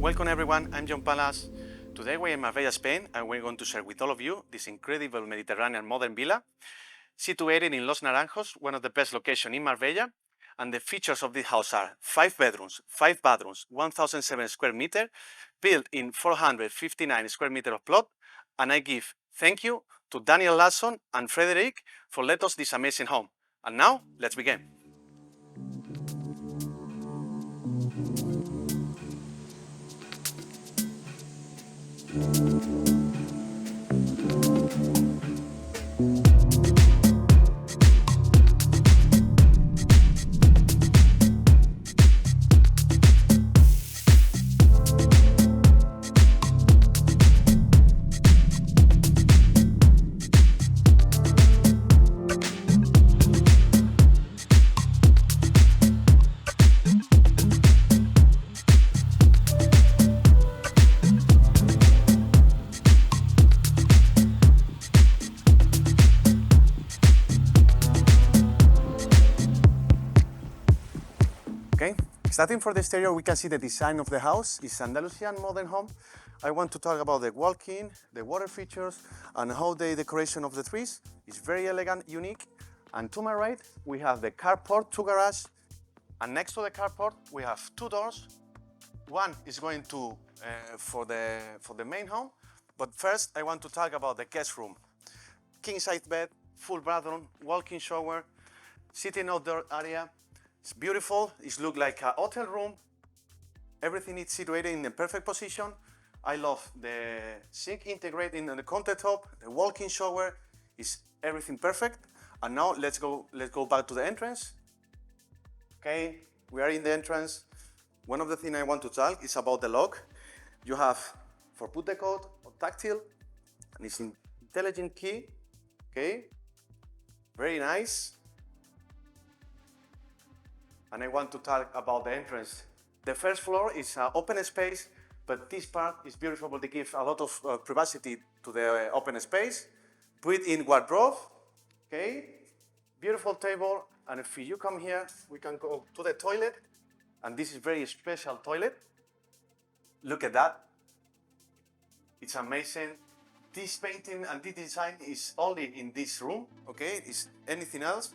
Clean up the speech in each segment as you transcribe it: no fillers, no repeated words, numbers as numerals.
Welcome everyone, I'm John Palas. Today we're in Marbella, Spain, and we're going to share with all of you this incredible Mediterranean modern villa situated in Los Naranjos, one of the best locations in Marbella. And the features of this house are 5 bedrooms, 5 bathrooms, 1,007 square meter, built in 459 square meter of plot. And I give thank you to Daniel Lasson and Frederick for letting us this amazing home. And now, let's begin. Okay, starting from the exterior, we can see the design of the house. It's Andalusian modern home. I want to talk about the walk-in, the water features, and how the decoration of the trees is very elegant, unique. And to my right, we have the carport, 2 garage, and next to the carport, we have 2 doors. One is going to for the main home, but first I want to talk about the guest room. King-size bed, full bathroom, walk-in shower, sitting outdoor area. It's beautiful. It looks like a hotel room. Everything is situated in the perfect position. I love the sink integrated in the countertop. The walk-in shower is everything perfect. And now let's go back to the entrance. Okay, we are in the entrance. One of the things I want to talk is about the lock. You have for put the code or tactile, and it's an intelligent key. Okay, very nice. And I want to talk about the entrance. The first floor is an open space, but this part is beautiful to give a lot of privacy to the open space. Built-in wardrobe, okay? Beautiful table, and if you come here, we can go to the toilet, and this is very special toilet. Look at that. It's amazing. This painting and this design is only in this room, okay? It's anything else.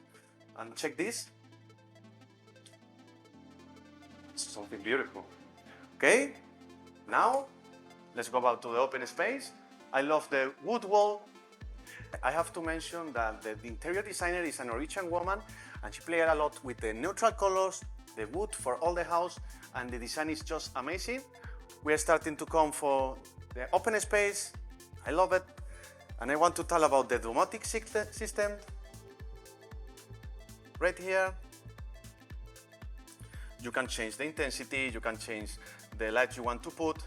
And check this. Something beautiful. Okay, now let's go back to the open space. I love the wood wall. I have to mention that the interior designer is a Norwegian woman, and she played a lot with the neutral colors, the wood for all the house, and the design is just amazing. We are starting to come for the open space. I love it, and I want to tell about the domotic system right here. You can change the intensity, you can change the light you want to put,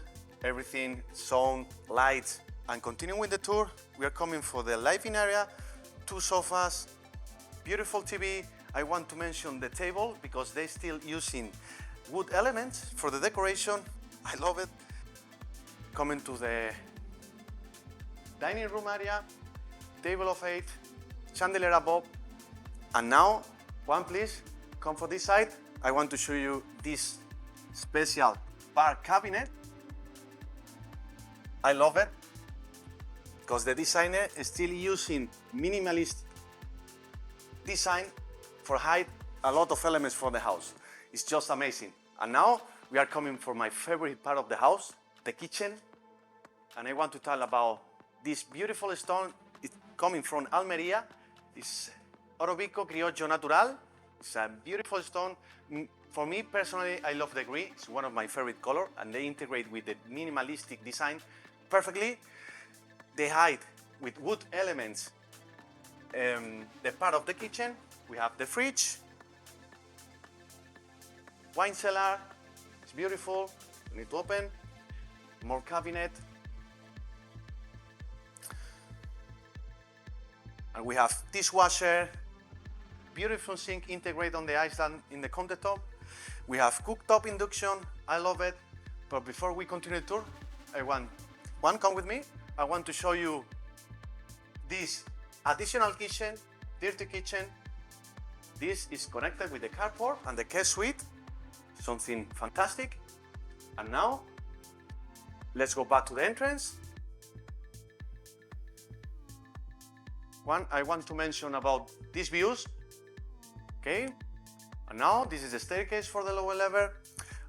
everything, sound, lights. And continuing with the tour, we are coming for the living area, 2 sofas, beautiful TV. I want to mention the table because they're still using wood elements for the decoration. I love it. Coming to the dining room area, table of 8, chandelier above. And now, one please, come for this side. I want to show you this special bar cabinet. I love it because the designer is still using minimalist design for hide a lot of elements for the house. It's just amazing. And now we are coming for my favorite part of the house, the kitchen. And I want to tell about this beautiful stone. It's coming from Almeria. It's Orobico Criollo Natural. It's a beautiful stone. For me personally, I love the gray. It's one of my favorite colors, and they integrate with the minimalistic design perfectly. They hide with wood elements the part of the kitchen. We have the fridge, wine cellar. It's beautiful. You need to open more cabinet, and we have dishwasher. Beautiful sink integrated on the island in the countertop. We have cooktop induction. I love it. But before we continue the tour, come with me. I want to show you this additional kitchen, dirty kitchen. This is connected with the carport and the guest suite. Something fantastic. And now let's go back to the entrance. I want to mention about these views. Okay, and now this is the staircase for the lower level,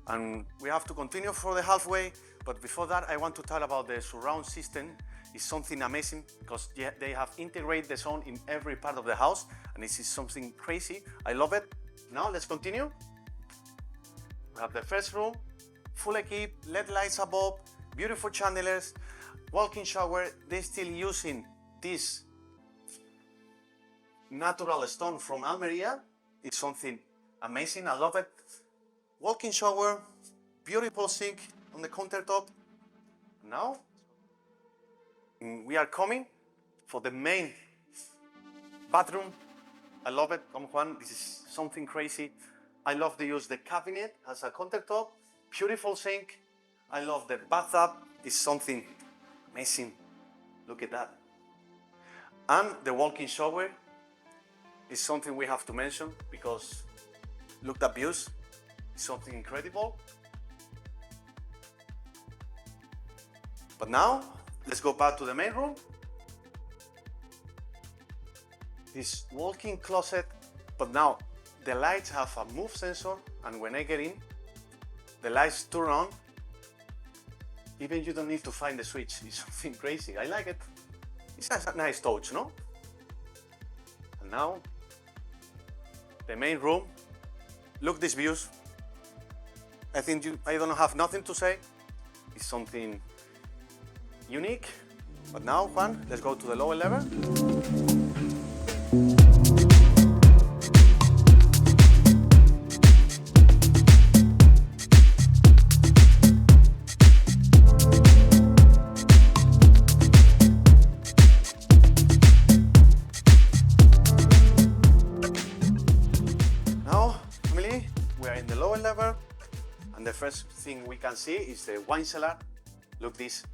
and we have to continue for the halfway. But before that, I want to talk about the surround system. It's something amazing because they have integrated the sound in every part of the house, and this is something crazy. I love it. Now let's continue. We have the first room, full equipped, LED lights above, beautiful chandeliers, walk-in shower. They're still using this natural stone from Almeria. It's something amazing. I love it. Walk-in shower, beautiful sink on the countertop. Now we are coming for the main bathroom. I love it. Come Juan, this is something crazy. I love to use the cabinet as a countertop. Beautiful sink. I love the bathtub. It's something amazing. Look at that. And the walk-in shower is something we have to mention because look at views. It's something incredible. But now, let's go back to the main room. This walk-in closet, but now the lights have a move sensor, and when I get in, the lights turn on. Even you don't need to find the switch. It's something crazy. I like it. It's a nice touch, no? And now, the main room. Look these views. I don't have nothing to say. It's something unique. But now, Juan, let's go to the lower level. Now, family, we are in the lower level, and the first thing we can see is the wine cellar. Look this.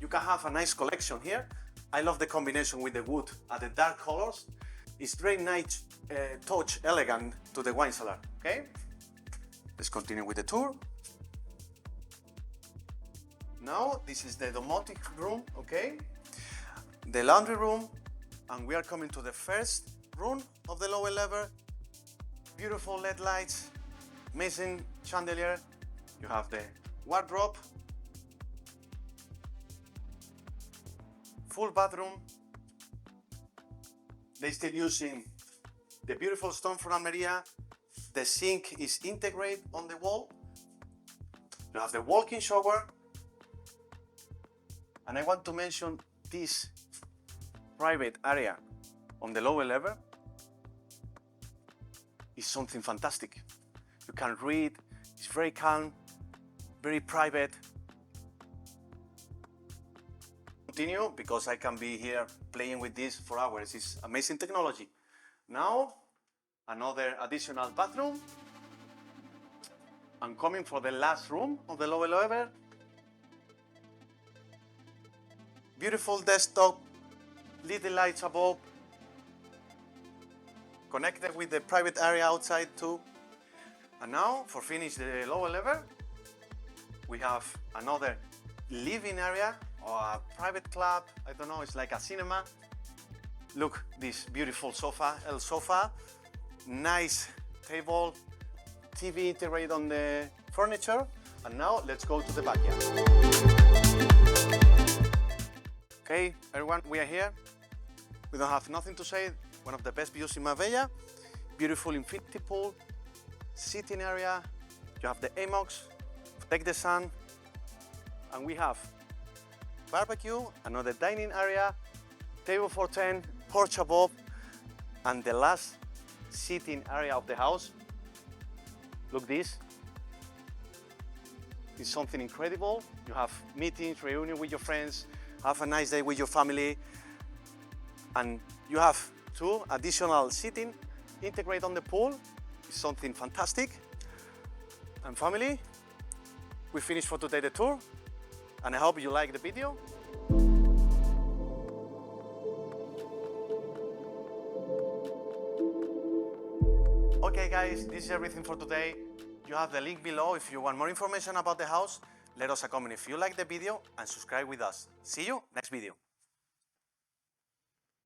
You can have a nice collection here. I love the combination with the wood and the dark colors. It's very nice touch, elegant to the wine cellar, okay? Let's continue with the tour. Now, this is the domotic room, okay? The laundry room, and we are coming to the first room of the lower level. Beautiful LED lights, amazing chandelier. You have the wardrobe, full bathroom. They're still using the beautiful stone from Almeria. The sink is integrated on the wall. You have the walk-in shower. And I want to mention this private area on the lower level is something fantastic. You can read, it's very calm, very private. Continue because I can be here playing with this for hours. It's amazing technology. Now, another additional bathroom. I'm coming for the last room of the lower level. Beautiful desktop, little lights above, connected with the private area outside too. And now, for finish the lower level, we have another living area or a private club. I don't know, it's like a cinema. Look, this beautiful sofa, El sofa, nice table, TV integrated on the furniture. And now let's go to the backyard. Okay, everyone, we are here. We don't have nothing to say. One of the best views in Marbella. Beautiful infinity pool, sitting area. You have the AMOX, take the sun, and we have barbecue, another dining area, table for 10, porch above, and the last sitting area of the house. Look this. It's something incredible. You have meetings, reunion with your friends, have a nice day with your family, and you have two additional seating integrated on the pool. It's something fantastic. And family, we finished for today the tour, and I hope you like the video. Okay guys, this is everything for today. You have the link below if you want more information about the house. Let us a comment if you like the video and subscribe with us. See you next video.